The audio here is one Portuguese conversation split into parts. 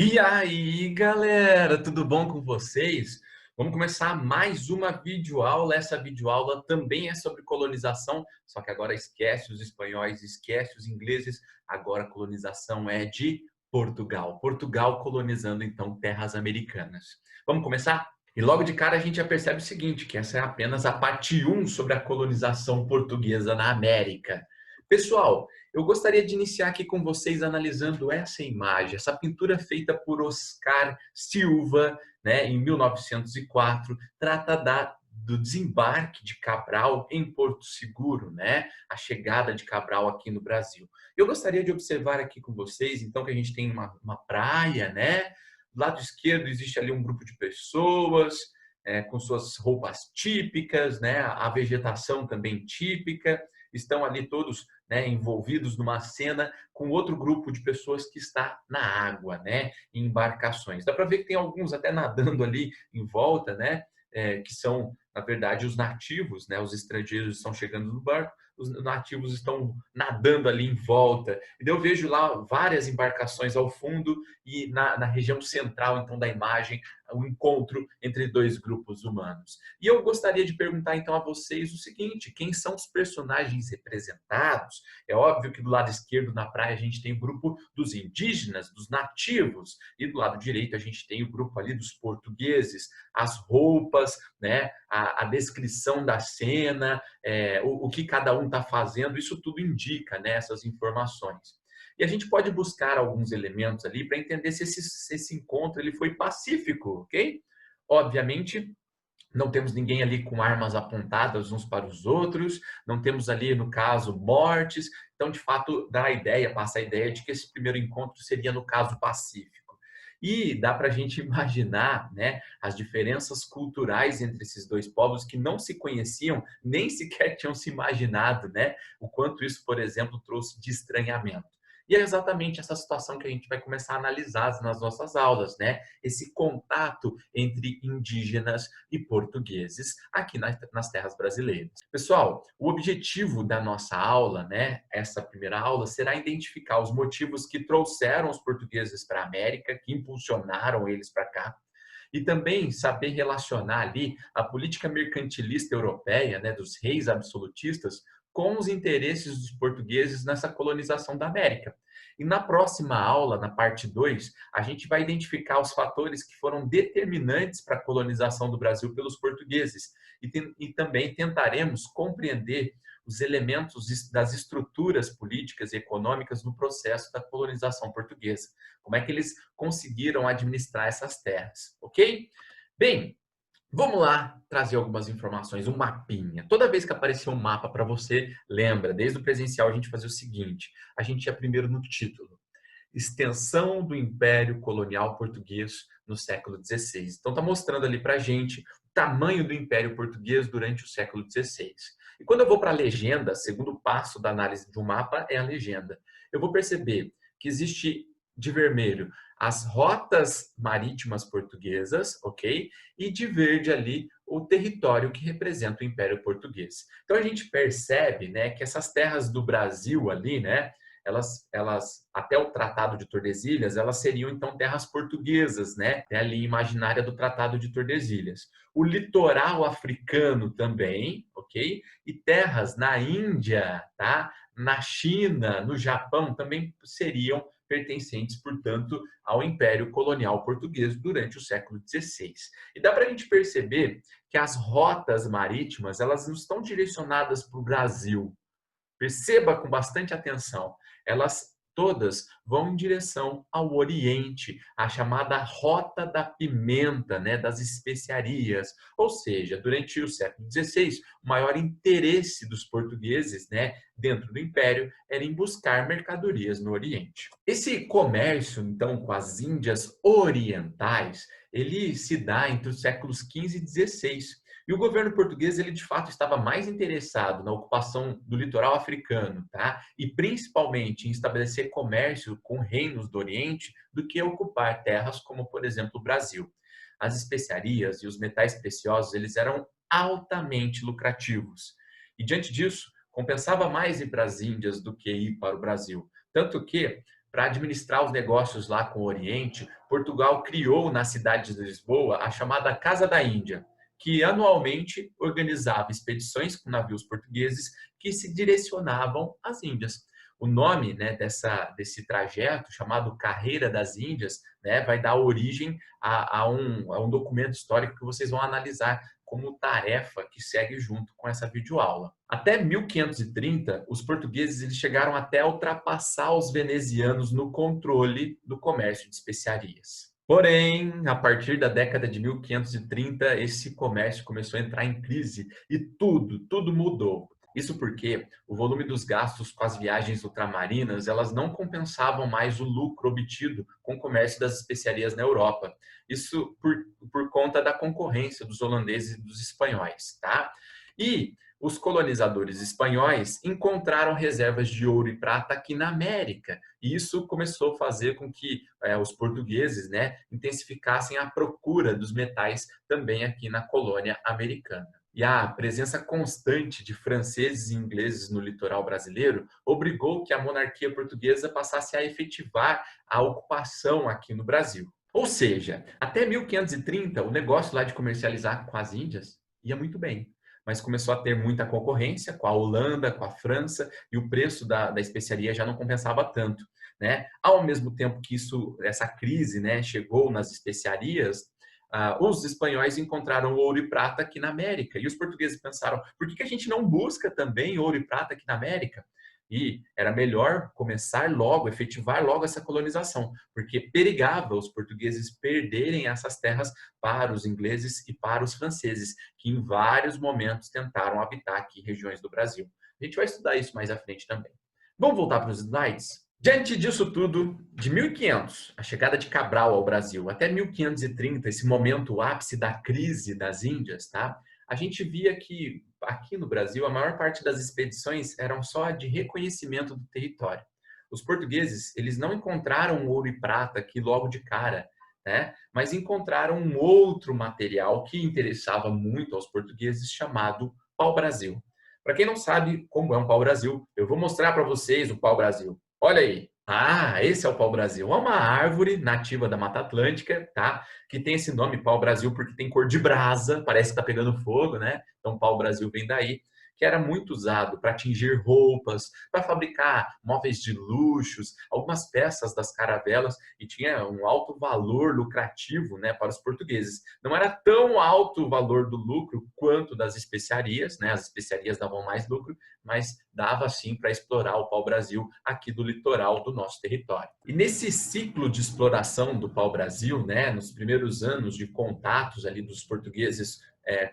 E aí, galera, tudo bom com vocês? Vamos começar mais uma videoaula. Essa videoaula também é sobre colonização, só que agora esquece os espanhóis, esquece os ingleses. Agora a colonização é de Portugal. Portugal colonizando, então, terras americanas. Vamos começar? E logo de cara a gente já percebe o seguinte, que essa é apenas a parte 1 sobre a colonização portuguesa na América. Pessoal, eu gostaria de iniciar aqui com vocês analisando essa imagem, essa pintura feita por Oscar Silva, né, em 1904, trata do desembarque de Cabral em Porto Seguro, né, a chegada de Cabral aqui no Brasil. Eu gostaria de observar aqui com vocês, então, que a gente tem uma praia, né, do lado esquerdo existe ali um grupo de pessoas, com suas roupas típicas, né, a vegetação também típica, estão ali todos, né, envolvidos numa cena com outro grupo de pessoas que está na água, né, em embarcações. Dá para ver que tem alguns até nadando ali em volta, né, que são, na verdade, os nativos, né, os estrangeiros estão chegando no barco, os nativos estão nadando ali em volta. E eu vejo lá várias embarcações ao fundo e na região central, então, da imagem, o encontro entre dois grupos humanos. E eu gostaria de perguntar, então, a vocês o seguinte: quem são os personagens representados? É óbvio que do lado esquerdo, na praia, a gente tem o grupo dos indígenas, dos nativos, e do lado direito a gente tem o grupo ali dos portugueses, as roupas, né, a descrição da cena, o que cada um está fazendo, isso tudo indica, né, essas informações. E a gente pode buscar alguns elementos ali para entender se esse encontro ele foi pacífico, ok? Obviamente, não temos ninguém ali com armas apontadas uns para os outros, não temos ali, no caso, mortes. Então, de fato, dá a ideia, passa a ideia de que esse primeiro encontro seria, no caso, pacífico. E dá para a gente imaginar, né, as diferenças culturais entre esses dois povos que não se conheciam, nem sequer tinham se imaginado, né, o quanto isso, por exemplo, trouxe de estranhamento. E é exatamente essa situação que a gente vai começar a analisar nas nossas aulas, né? Esse contato entre indígenas e portugueses aqui nas terras brasileiras. Pessoal, o objetivo da nossa aula, né, essa primeira aula, será identificar os motivos que trouxeram os portugueses para a América, que impulsionaram eles para cá, e também saber relacionar ali a política mercantilista europeia, né, dos reis absolutistas, com os interesses dos portugueses nessa colonização da América. E na próxima aula, na parte 2, a gente vai identificar os fatores que foram determinantes para a colonização do Brasil pelos portugueses e também tentaremos compreender os elementos das estruturas políticas e econômicas no processo da colonização portuguesa. Como é que eles conseguiram administrar essas terras, ok? Bem, vamos lá trazer algumas informações, um mapinha. Toda vez que aparecer um mapa para você, lembra, desde o presencial a gente fazia o seguinte, a gente ia primeiro no título. Extensão do Império Colonial Português no século XVI. Então está mostrando ali para a gente o tamanho do Império Português durante o século XVI. E quando eu vou para a legenda, segundo passo da análise de um mapa é a legenda. Eu vou perceber que existe de vermelho as rotas marítimas portuguesas, ok? E de verde ali o território que representa o Império Português. Então a gente percebe, né, que essas terras do Brasil ali, né, elas até o Tratado de Tordesilhas, elas seriam então terras portuguesas, né? É ali imaginária do Tratado de Tordesilhas. O litoral africano também, ok? E terras na Índia, tá? Na China, no Japão também seriam pertencentes, portanto, ao Império Colonial Português durante o século XVI. E dá para a gente perceber que as rotas marítimas elas não estão direcionadas para o Brasil. Perceba com bastante atenção, elas todas vão em direção ao Oriente, a chamada Rota da Pimenta, né, das especiarias. Ou seja, durante o século XVI, o maior interesse dos portugueses, né, dentro do Império era em buscar mercadorias no Oriente. Esse comércio, então, com as Índias orientais, ele se dá entre os séculos XV e XVI. E o governo português, ele de fato estava mais interessado na ocupação do litoral africano, tá? E principalmente em estabelecer comércio com reinos do Oriente do que ocupar terras como, por exemplo, o Brasil. As especiarias e os metais preciosos, eles eram altamente lucrativos. E diante disso, compensava mais ir para as Índias do que ir para o Brasil. Tanto que Para administrar os negócios lá com o Oriente, Portugal criou na cidade de Lisboa a chamada Casa da Índia, que anualmente organizava expedições com navios portugueses que se direcionavam às Índias. O nome, né, desse trajeto, chamado Carreira das Índias, né, vai dar origem a um documento histórico que vocês vão analisar como tarefa que segue junto com essa videoaula. Até 1530, os portugueses eles chegaram até a ultrapassar os venezianos no controle do comércio de especiarias. Porém, a partir da década de 1530, esse comércio começou a entrar em crise e tudo mudou. Isso porque o volume dos gastos com as viagens ultramarinas, elas não compensavam mais o lucro obtido com o comércio das especiarias na Europa. Isso por conta da concorrência dos holandeses e dos espanhóis, tá? E os colonizadores espanhóis encontraram reservas de ouro e prata aqui na América. E isso começou a fazer com que os portugueses, né, intensificassem a procura dos metais também aqui na colônia americana. E a presença constante de franceses e ingleses no litoral brasileiro obrigou que a monarquia portuguesa passasse a efetivar a ocupação aqui no Brasil. Ou seja, até 1530, o negócio lá de comercializar com as Índias ia muito bem, mas começou a ter muita concorrência com a Holanda, com a França, e o preço da especiaria já não compensava tanto, né? Ao mesmo tempo que essa crise, né, chegou nas especiarias, os espanhóis encontraram ouro e prata aqui na América. E os portugueses pensaram, por que a gente não busca também ouro e prata aqui na América? E era melhor começar logo, efetivar logo essa colonização, porque perigava os portugueses perderem essas terras para os ingleses e para os franceses, que em vários momentos tentaram habitar aqui regiões do Brasil. A gente vai estudar isso mais à frente também. Vamos voltar para os slides? Diante disso tudo, de 1500, a chegada de Cabral ao Brasil, até 1530, esse momento, o ápice da crise das Índias, tá? A gente via que aqui no Brasil a maior parte das expedições eram só de reconhecimento do território. Os portugueses, eles não encontraram ouro e prata aqui logo de cara, né? Mas encontraram um outro material que interessava muito aos portugueses, chamado pau-brasil. Para quem não sabe como é um pau-brasil, eu vou mostrar para vocês o pau-brasil. Olha aí. Ah, esse é o pau-brasil. É uma árvore nativa da Mata Atlântica, tá? Que tem esse nome pau-brasil porque tem cor de brasa, parece que tá pegando fogo, né? Então pau-brasil vem daí, que era muito usado para tingir roupas, para fabricar móveis de luxos, algumas peças das caravelas, e tinha um alto valor lucrativo, né, para os portugueses. Não era tão alto o valor do lucro quanto das especiarias, né? As especiarias davam mais lucro, mas dava sim para explorar o pau-brasil aqui do litoral do nosso território. E nesse ciclo de exploração do pau-brasil, né, nos primeiros anos de contatos ali dos portugueses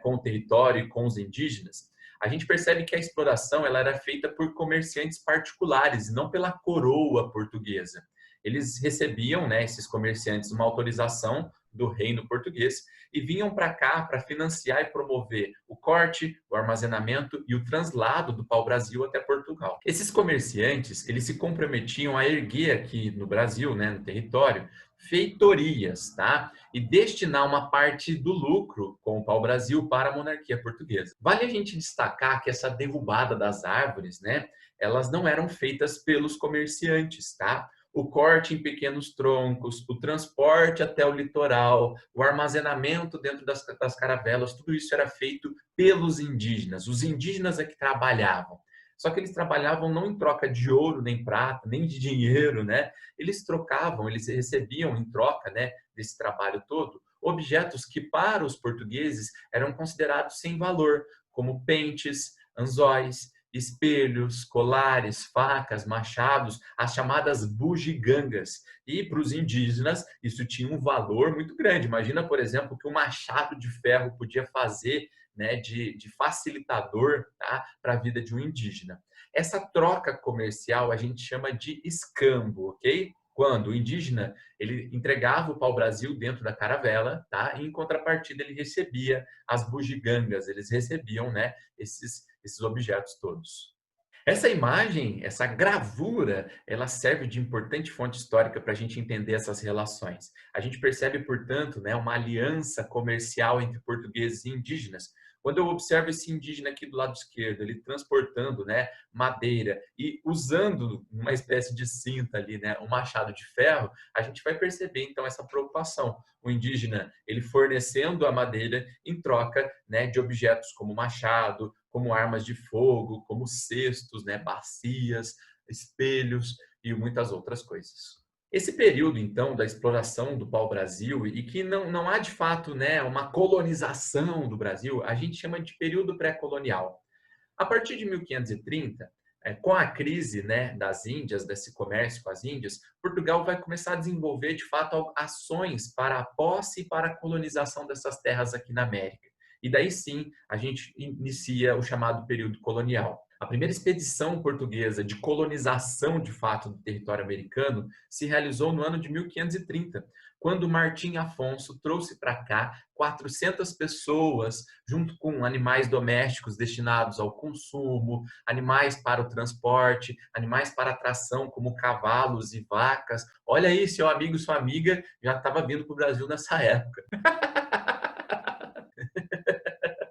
com o território e com os indígenas, a gente percebe que a exploração ela era feita por comerciantes particulares, não pela coroa portuguesa. Eles recebiam, né, esses comerciantes, uma autorização do reino português e vinham para cá para financiar e promover o corte, o armazenamento e o translado do pau-brasil até Portugal. Esses comerciantes, eles se comprometiam a erguer aqui no Brasil, né, no território, feitorias, tá? E destinar uma parte do lucro com o pau-brasil para a monarquia portuguesa. Vale a gente destacar que essa derrubada das árvores, né, elas não eram feitas pelos comerciantes, tá? O corte em pequenos troncos, o transporte até o litoral, o armazenamento dentro das caravelas, tudo isso era feito pelos indígenas. Os indígenas é que trabalhavam. Só que eles trabalhavam não em troca de ouro, nem prata, nem de dinheiro, né? Eles trocavam, eles recebiam em troca, né, desse trabalho todo, objetos que para os portugueses eram considerados sem valor, como pentes, anzóis, espelhos, colares, facas, machados, as chamadas bugigangas. E para os indígenas isso tinha um valor muito grande. Imagina, por exemplo, o que um machado de ferro podia fazer, né, de facilitador, tá, para a vida de um indígena. Essa troca comercial a gente chama de escambo, ok? Quando o indígena ele entregava o pau-brasil dentro da caravela, tá? E em contrapartida ele recebia as bugigangas, eles recebiam, né, esses objetos todos. Essa imagem, essa gravura, ela serve de importante fonte histórica para a gente entender essas relações. A gente percebe, portanto, né, uma aliança comercial entre portugueses e indígenas, Quando eu observo esse indígena aqui do lado esquerdo, ele transportando, né, madeira e usando uma espécie de cinta ali, né, um machado de ferro, a gente vai perceber então essa preocupação. O indígena, ele fornecendo a madeira em troca, né, de objetos como machado, como armas de fogo, como cestos, né, bacias, espelhos e muitas outras coisas. Esse período, então, da exploração do pau-brasil e que não há, de fato, né, uma colonização do Brasil, a gente chama de período pré-colonial. A partir de 1530, com a crise, né, das Índias, desse comércio com as Índias, Portugal vai começar a desenvolver, de fato, ações para a posse e para a colonização dessas terras aqui na América. E daí sim, a gente inicia o chamado período colonial. A primeira expedição portuguesa de colonização, de fato, do território americano se realizou no ano de 1530, quando Martim Afonso trouxe para cá 400 pessoas, junto com animais domésticos destinados ao consumo, animais para o transporte, animais para a tração, como cavalos e vacas. Olha aí, seu amigo, sua amiga já estava vindo para o Brasil nessa época.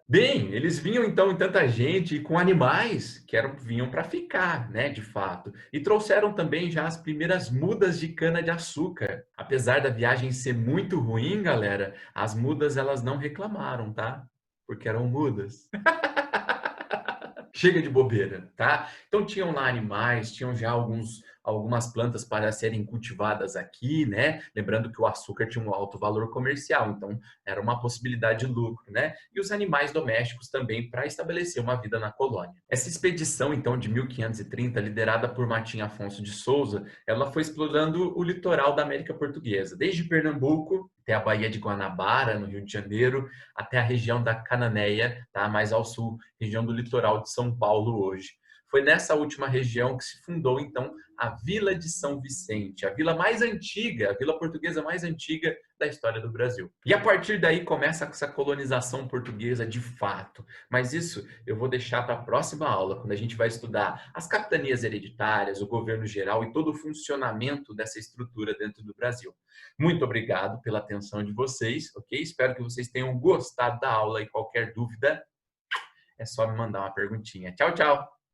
Bem, eles vinham então em tanta gente com animais que vinham para ficar, né, de fato. E trouxeram também já as primeiras mudas de cana-de-açúcar. Apesar da viagem ser muito ruim, galera, as mudas elas não reclamaram, tá? Porque eram mudas. Chega de bobeira, tá? Então tinham lá animais, tinham já algumas plantas para serem cultivadas aqui, né? Lembrando que o açúcar tinha um alto valor comercial, então era uma possibilidade de lucro, né? E os animais domésticos também para estabelecer uma vida na colônia. Essa expedição, então, de 1530, liderada por Martim Afonso de Souza, ela foi explorando o litoral da América Portuguesa, desde Pernambuco até a Baía de Guanabara, no Rio de Janeiro, até a região da Cananéia, tá? Mais ao sul, região do litoral de São Paulo hoje. Foi nessa última região que se fundou, então, a Vila de São Vicente, a vila mais antiga, a vila portuguesa mais antiga da história do Brasil. E a partir daí começa essa colonização portuguesa de fato. Mas isso eu vou deixar para a próxima aula, quando a gente vai estudar as capitanias hereditárias, o governo geral e todo o funcionamento dessa estrutura dentro do Brasil. Muito obrigado pela atenção de vocês, ok? Espero que vocês tenham gostado da aula e qualquer dúvida é só me mandar uma perguntinha. Tchau, tchau!